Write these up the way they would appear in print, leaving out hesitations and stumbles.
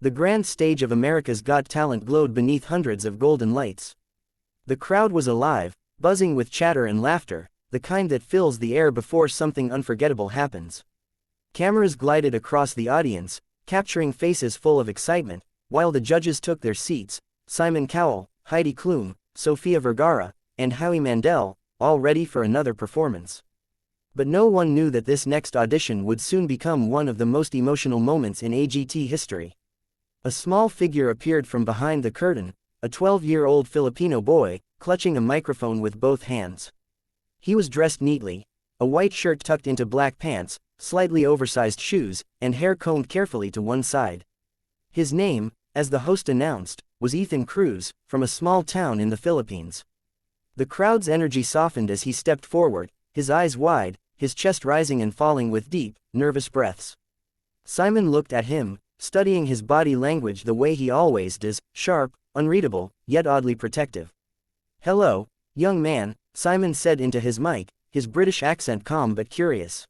The grand stage of America's Got Talent glowed beneath hundreds of golden lights. The crowd was alive, buzzing with chatter and laughter, the kind that fills the air before something unforgettable happens. Cameras glided across the audience, capturing faces full of excitement, while the judges took their seats. Simon Cowell, Heidi Klum, Sofia Vergara, and Howie Mandel, all ready for another performance. But no one knew that this next audition would soon become one of the most emotional moments in AGT history. A small figure appeared from behind the curtain, a 12-year-old Filipino boy, clutching a microphone with both hands. He was dressed neatly, a white shirt tucked into black pants, slightly oversized shoes, and hair combed carefully to one side. His name, as the host announced, was Ethan Cruz, from a small town in the Philippines. The crowd's energy softened as he stepped forward, his eyes wide, his chest rising and falling with deep, nervous breaths. Simon looked at him, studying his body language the way he always does, sharp, unreadable, yet oddly protective. "Hello, young man," Simon said into his mic, his British accent calm but curious.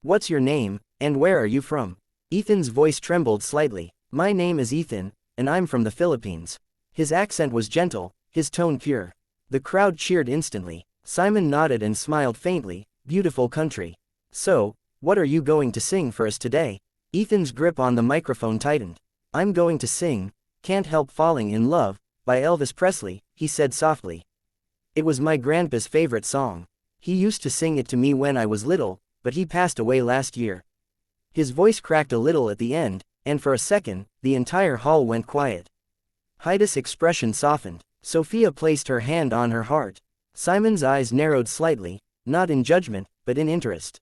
"What's your name, and where are you from?" Ethan's voice trembled slightly. "My name is Ethan, and I'm from the Philippines." His accent was gentle, his tone pure. The crowd cheered instantly. Simon nodded and smiled faintly. "Beautiful country. So, what are you going to sing for us today?" Ethan's grip on the microphone tightened. "I'm going to sing Can't Help Falling in Love by Elvis Presley," he said softly. "It was my grandpa's favorite song. He used to sing it to me when I was little, but he passed away last year." His voice cracked a little at the end, and for a second, the entire hall went quiet. Heidi's expression softened. Sophia placed her hand on her heart. Simon's eyes narrowed slightly, not in judgment, but in interest.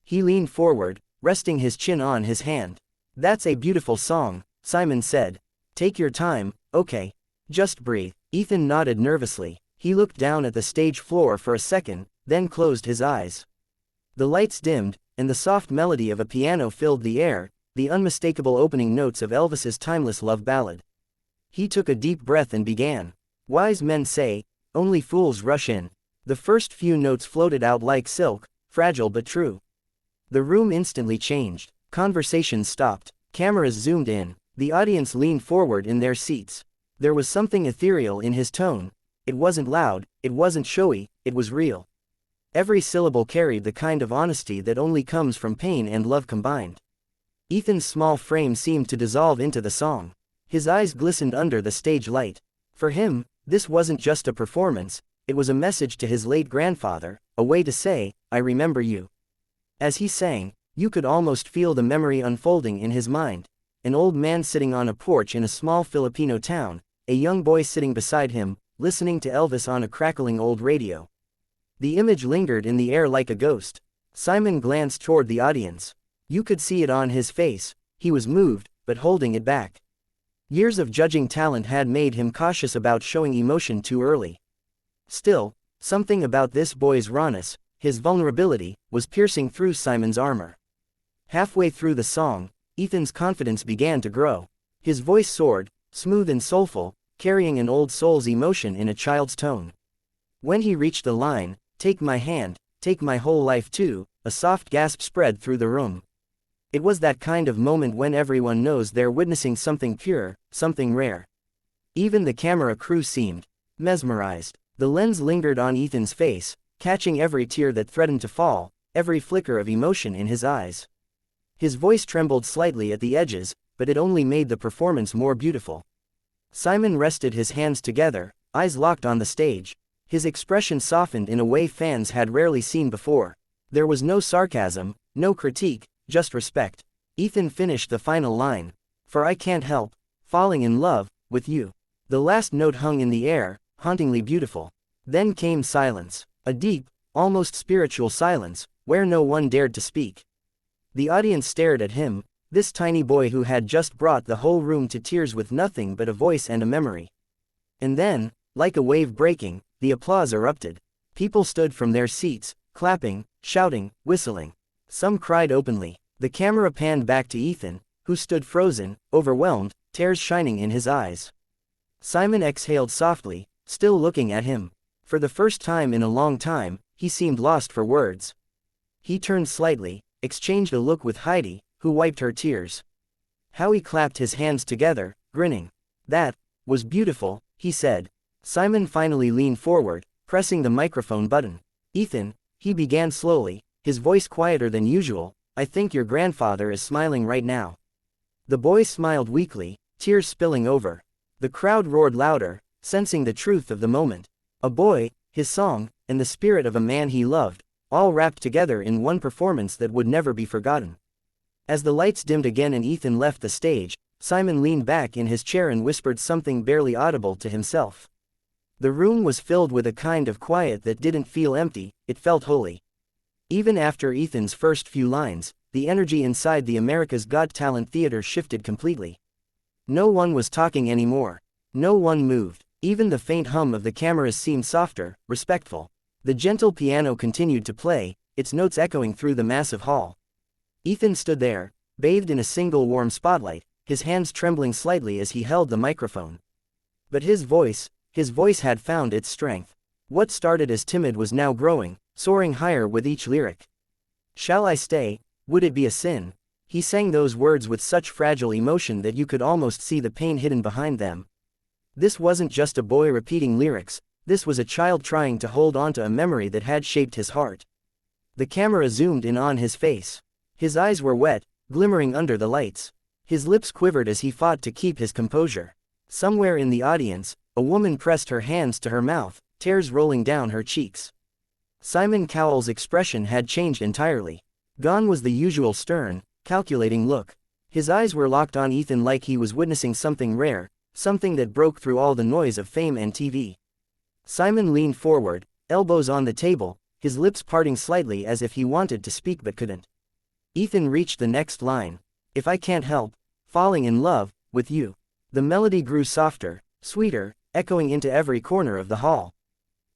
He leaned forward, resting his chin on his hand. "That's a beautiful song," Simon said. "Take your time, okay? Just breathe." Ethan nodded nervously. He looked down at the stage floor for a second, then closed his eyes. The lights dimmed, and the soft melody of a piano filled the air, the unmistakable opening notes of Elvis's timeless love ballad. He took a deep breath and began. "Wise men say, only fools rush in." The first few notes floated out like silk, fragile but true. The room instantly changed. Conversations stopped. Cameras zoomed in. The audience leaned forward in their seats. There was something ethereal in his tone. It wasn't loud, it wasn't showy, it was real. Every syllable carried the kind of honesty that only comes from pain and love combined. Ethan's small frame seemed to dissolve into the song. His eyes glistened under the stage light. For him, this wasn't just a performance, it was a message to his late grandfather, a way to say, "I remember you." As he sang, you could almost feel the memory unfolding in his mind. An old man sitting on a porch in a small Filipino town, a young boy sitting beside him, listening to Elvis on a crackling old radio. The image lingered in the air like a ghost. Simon glanced toward the audience. You could see it on his face. He was moved, but holding it back. Years of judging talent had made him cautious about showing emotion too early. Still, something about this boy's rawness, his vulnerability, was piercing through Simon's armor. Halfway through the song, Ethan's confidence began to grow. His voice soared, smooth and soulful, carrying an old soul's emotion in a child's tone. When he reached the line, "Take my hand, take my whole life too," a soft gasp spread through the room. It was that kind of moment when everyone knows they're witnessing something pure, something rare. Even the camera crew seemed mesmerized. The lens lingered on Ethan's face, catching every tear that threatened to fall, every flicker of emotion in his eyes. His voice trembled slightly at the edges, but it only made the performance more beautiful. Simon rested his hands together, eyes locked on the stage. His expression softened in a way fans had rarely seen before. There was no sarcasm, no critique, just respect. Ethan finished the final line. "For I can't help falling in love with you." The last note hung in the air, hauntingly beautiful. Then came silence. A deep, almost spiritual silence, where no one dared to speak. The audience stared at him, this tiny boy who had just brought the whole room to tears with nothing but a voice and a memory. And then, like a wave breaking, the applause erupted. People stood from their seats, clapping, shouting, whistling. Some cried openly. The camera panned back to Ethan, who stood frozen, overwhelmed, tears shining in his eyes. Simon exhaled softly, still looking at him. For the first time in a long time, he seemed lost for words. He turned slightly, exchanged a look with Heidi, who wiped her tears. Howie clapped his hands together, grinning. That was beautiful, he said. Simon finally leaned forward, pressing the microphone button. Ethan, he began slowly, his voice quieter than usual, I think your grandfather is smiling right now. The boy smiled weakly, tears spilling over. The crowd roared louder, sensing the truth of the moment. A boy, his song, and the spirit of a man he loved, all wrapped together in one performance that would never be forgotten. As the lights dimmed again and Ethan left the stage, Simon leaned back in his chair and whispered something barely audible to himself. The room was filled with a kind of quiet that didn't feel empty, it felt holy. Even after Ethan's first few lines, the energy inside the America's Got Talent theater shifted completely. No one was talking anymore. No one moved. Even the faint hum of the cameras seemed softer, respectful. The gentle piano continued to play, its notes echoing through the massive hall. Ethan stood there, bathed in a single warm spotlight, his hands trembling slightly as he held the microphone. But his voice had found its strength. What started as timid was now growing, soaring higher with each lyric. Shall I stay? Would it be a sin? He sang those words with such fragile emotion that you could almost see the pain hidden behind them. This wasn't just a boy repeating lyrics, this was a child trying to hold on to a memory that had shaped his heart. The camera zoomed in on his face. His eyes were wet, glimmering under the lights. His lips quivered as he fought to keep his composure. Somewhere in the audience, a woman pressed her hands to her mouth, tears rolling down her cheeks. Simon Cowell's expression had changed entirely. Gone was the usual stern, calculating look. His eyes were locked on Ethan like he was witnessing something rare, something that broke through all the noise of fame and TV. Simon leaned forward, elbows on the table, his lips parting slightly as if he wanted to speak but couldn't. Ethan reached the next line. If I can't help falling in love with you. The melody grew softer, sweeter, echoing into every corner of the hall.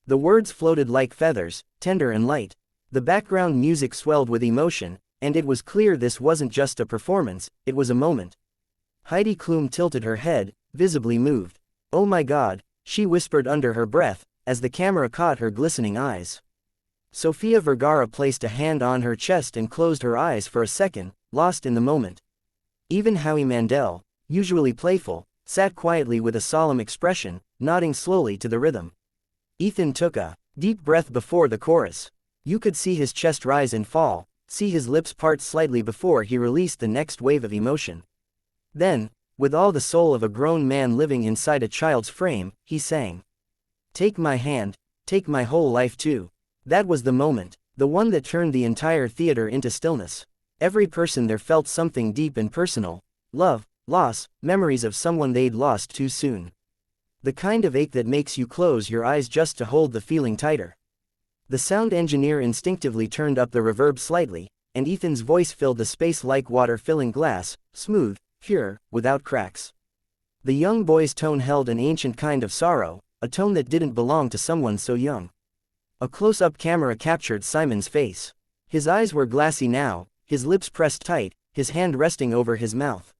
The words floated like feathers, tender and light. The background music swelled with emotion, and it was clear this wasn't just a performance, it was a moment. Heidi Klum tilted her head, visibly moved. Oh my God, she whispered under her breath, as the camera caught her glistening eyes. Sofia Vergara placed a hand on her chest and closed her eyes for a second, lost in the moment. Even Howie Mandel, usually playful, sat quietly with a solemn expression, nodding slowly to the rhythm. Ethan took a deep breath before the chorus. You could see his chest rise and fall, see his lips part slightly before he released the next wave of emotion. Then, with all the soul of a grown man living inside a child's frame, he sang. Take my hand, take my whole life too. That was the moment, the one that turned the entire theater into stillness. Every person there felt something deep and personal. Love, loss, memories of someone they'd lost too soon. The kind of ache that makes you close your eyes just to hold the feeling tighter. The sound engineer instinctively turned up the reverb slightly, and Ethan's voice filled the space like water filling glass, smooth, pure, without cracks. The young boy's tone held an ancient kind of sorrow, a tone that didn't belong to someone so young. A close-up camera captured Simon's face. His eyes were glassy now, his lips pressed tight, his hand resting over his mouth.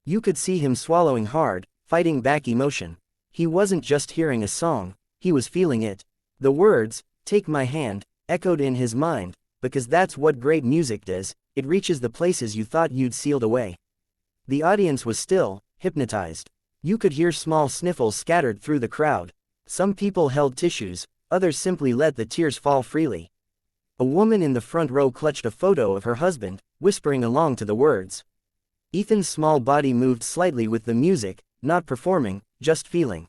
You could see him swallowing hard, fighting back emotion. He wasn't just hearing a song, he was feeling it. The words, "Take my hand," echoed in his mind, because that's what great music does, it reaches the places you thought you'd sealed away. The audience was still, hypnotized. You could hear small sniffles scattered through the crowd. Some people held tissues, others simply let the tears fall freely. A woman in the front row clutched a photo of her husband, whispering along to the words. Ethan's small body moved slightly with the music, not performing, just feeling.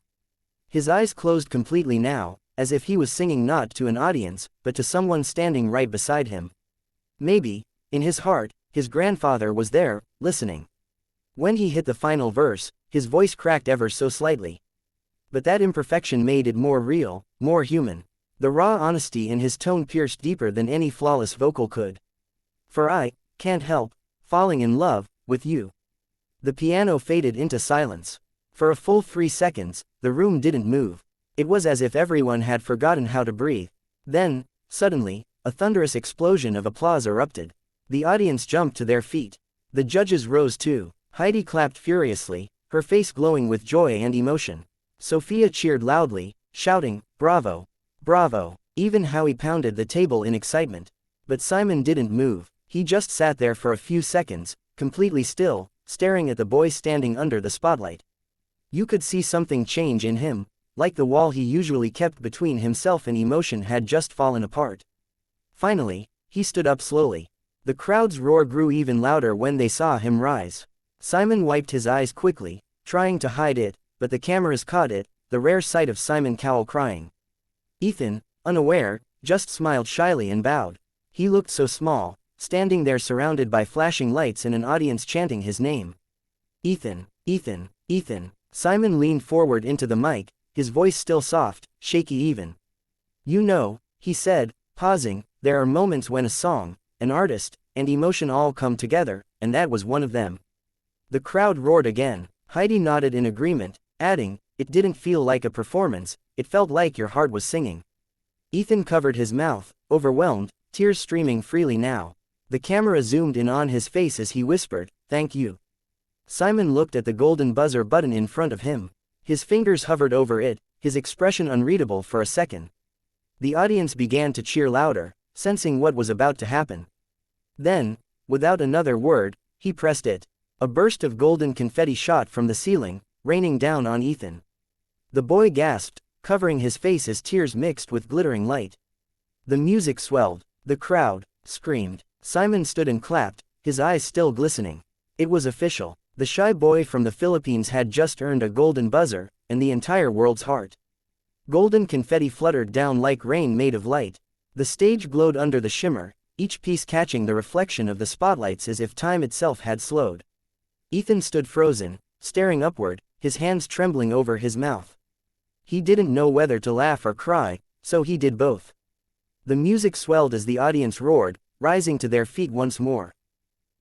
His eyes closed completely now, as if he was singing not to an audience, but to someone standing right beside him. Maybe, in his heart, his grandfather was there, listening. When he hit the final verse, his voice cracked ever so slightly. But that imperfection made it more real, more human. The raw honesty in his tone pierced deeper than any flawless vocal could. For I can't help falling in love with you. The piano faded into silence. For a full 3 seconds, the room didn't move. It was as if everyone had forgotten how to breathe. Then, suddenly, a thunderous explosion of applause erupted. The audience jumped to their feet. The judges rose too. Heidi clapped furiously, her face glowing with joy and emotion. Sophia cheered loudly, shouting, "Bravo! Bravo!" Even Howie pounded the table in excitement. But Simon didn't move. He just sat there for a few seconds, completely still, staring at the boy standing under the spotlight. You could see something change in him, like the wall he usually kept between himself and emotion had just fallen apart. Finally, he stood up slowly. The crowd's roar grew even louder when they saw him rise. Simon wiped his eyes quickly, trying to hide it, but the cameras caught it, the rare sight of Simon Cowell crying. Ethan, unaware, just smiled shyly and bowed. He looked so small, standing there surrounded by flashing lights and an audience chanting his name. Ethan, Ethan, Ethan. Simon leaned forward into the mic, his voice still soft, shaky even. You know, he said, pausing, there are moments when a song, an artist, and emotion all come together, and that was one of them. The crowd roared again. Heidi nodded in agreement, adding, it didn't feel like a performance, it felt like your heart was singing. Ethan covered his mouth, overwhelmed, tears streaming freely now. The camera zoomed in on his face as he whispered, thank you. Simon looked at the golden buzzer button in front of him. His fingers hovered over it, his expression unreadable for a second. The audience began to cheer louder, sensing what was about to happen. Then, without another word, he pressed it. A burst of golden confetti shot from the ceiling, raining down on Ethan. The boy gasped, covering his face as tears mixed with glittering light. The music swelled. The crowd screamed. Simon stood and clapped, his eyes still glistening. It was official. The shy boy from the Philippines had just earned a golden buzzer, and the entire world's heart. Golden confetti fluttered down like rain made of light. The stage glowed under the shimmer, each piece catching the reflection of the spotlights as if time itself had slowed. Ethan stood frozen, staring upward, his hands trembling over his mouth. He didn't know whether to laugh or cry, so he did both. The music swelled as the audience roared, rising to their feet once more.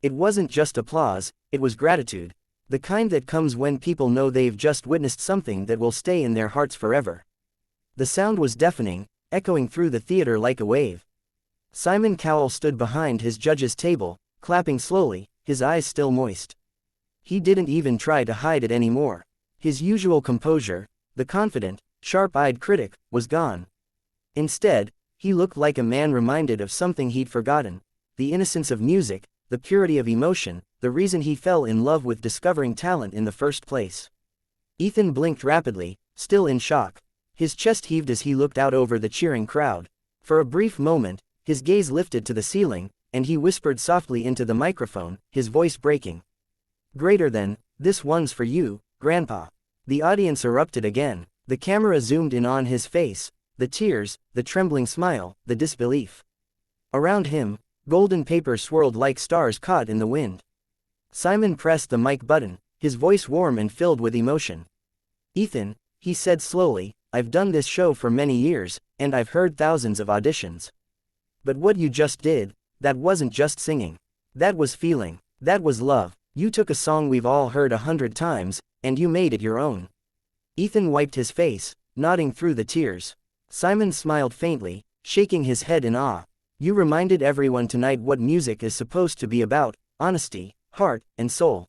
It wasn't just applause, it was gratitude. The kind that comes when people know they've just witnessed something that will stay in their hearts forever. The sound was deafening, echoing through the theater like a wave. Simon Cowell stood behind his judge's table, clapping slowly, his eyes still moist. He didn't even try to hide it anymore. His usual composure, the confident, sharp-eyed critic, was gone. Instead, he looked like a man reminded of something he'd forgotten, the innocence of music, the purity of emotion, the reason he fell in love with discovering talent in the first place. Ethan blinked rapidly, still in shock. His chest heaved as he looked out over the cheering crowd. For a brief moment, his gaze lifted to the ceiling, and he whispered softly into the microphone, his voice breaking. Greater than, this one's for you, Grandpa. The audience erupted again. The camera zoomed in on his face, the tears, the trembling smile, the disbelief. Around him, golden paper swirled like stars caught in the wind. Simon pressed the mic button, his voice warm and filled with emotion. Ethan, he said slowly, I've done this show for many years, and I've heard thousands of auditions. But what you just did, that wasn't just singing. That was feeling. That was love. You took a song we've all heard 100 times, and you made it your own. Ethan wiped his face, nodding through the tears. Simon smiled faintly, shaking his head in awe. You reminded everyone tonight what music is supposed to be about, honesty, heart, and soul.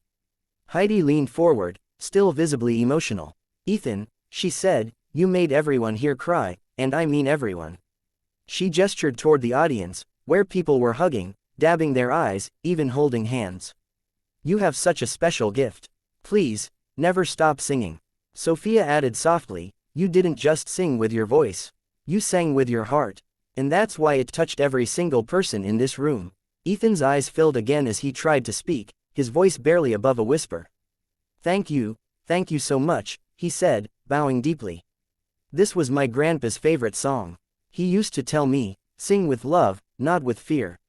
Heidi leaned forward, still visibly emotional. Ethan, she said, you made everyone here cry, and I mean everyone. She gestured toward the audience, where people were hugging, dabbing their eyes, even holding hands. You have such a special gift. Please, never stop singing. Sophia added softly, you didn't just sing with your voice. You sang with your heart. And that's why it touched every single person in this room. Ethan's eyes filled again as he tried to speak, his voice barely above a whisper. Thank you so much, he said, bowing deeply. This was my grandpa's favorite song. He used to tell me, sing with love, not with fear.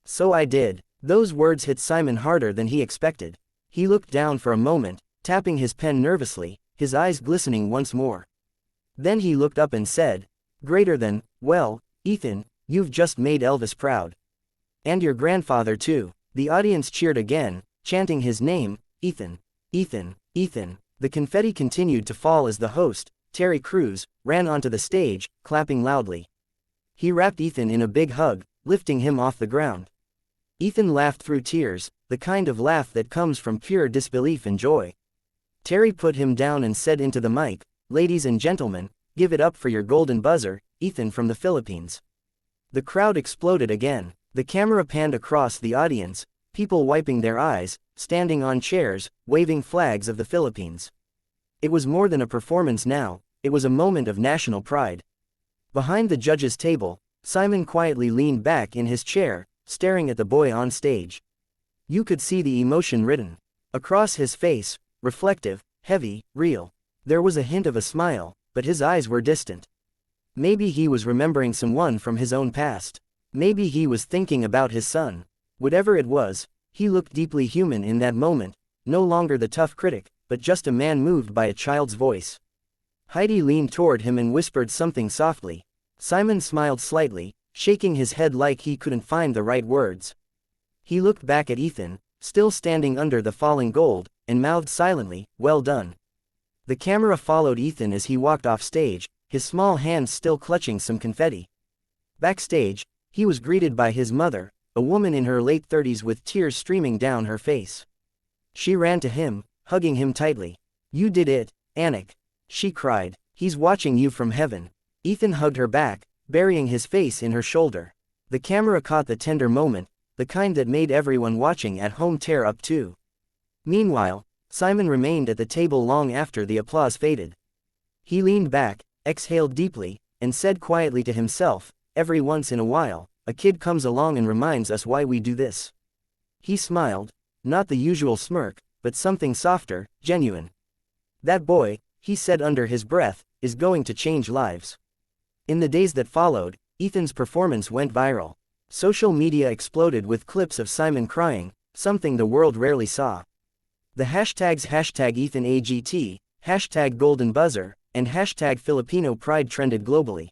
So I did. Those words hit Simon harder than he expected. He looked down for a moment, tapping his pen nervously, his eyes glistening once more. Then he looked up and said, greater than, well, Ethan, you've just made Elvis proud. And your grandfather too. The audience cheered again, chanting his name, Ethan. Ethan, Ethan. The confetti continued to fall as the host, Terry Crews, ran onto the stage, clapping loudly. He wrapped Ethan in a big hug, lifting him off the ground. Ethan laughed through tears, the kind of laugh that comes from pure disbelief and joy. Terry put him down and said into the mic, ladies and gentlemen, give it up for your golden buzzer, Ethan from the Philippines. The crowd exploded again. The camera panned across the audience, people wiping their eyes, standing on chairs, waving flags of the Philippines. It was more than a performance now, it was a moment of national pride. Behind the judges' table, Simon quietly leaned back in his chair, staring at the boy on stage. You could see the emotion written across his face, reflective, heavy, real. There was a hint of a smile, but his eyes were distant. Maybe he was remembering someone from his own past. Maybe he was thinking about his son. Whatever it was, he looked deeply human in that moment, no longer the tough critic, but just a man moved by a child's voice. Heidi leaned toward him and whispered something softly. Simon smiled slightly, shaking his head like he couldn't find the right words. He looked back at Ethan, still standing under the falling gold, and mouthed silently, "Well done." The camera followed Ethan as he walked off stage, his small hands still clutching some confetti. Backstage, he was greeted by his mother, a woman in her late 30s with tears streaming down her face. She ran to him, hugging him tightly. "You did it, Anik," she cried. "He's watching you from heaven." Ethan hugged her back, burying his face in her shoulder. The camera caught the tender moment, the kind that made everyone watching at home tear up too. Meanwhile, Simon remained at the table long after the applause faded. He leaned back, exhaled deeply, and said quietly to himself, "Every once in a while, a kid comes along and reminds us why we do this." He smiled, not the usual smirk, but something softer, genuine. "That boy," he said under his breath, "is going to change lives." In the days that followed, Ethan's performance went viral. Social media exploded with clips of Simon crying, something the world rarely saw. The hashtags #EthanAGT, #GoldenBuzzer, and #Filipino Pride trended globally.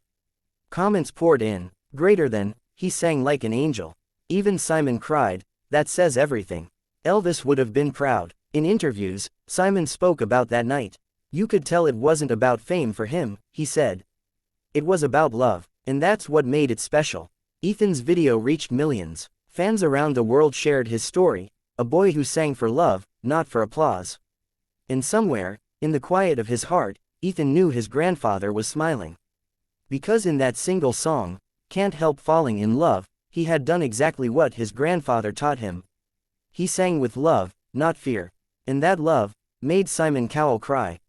Comments poured in. "Greater than, he sang like an angel." Even Simon cried, "That says everything." Elvis would have been proud. In interviews, Simon spoke about that night. "You could tell it wasn't about fame for him," he said. "It was about love, and that's what made it special." Ethan's video reached millions. Fans around the world shared his story, a boy who sang for love, not for applause. And somewhere, in the quiet of his heart, Ethan knew his grandfather was smiling. Because in that single song, "Can't Help Falling in Love," he had done exactly what his grandfather taught him. He sang with love, not fear. And that love made Simon Cowell cry.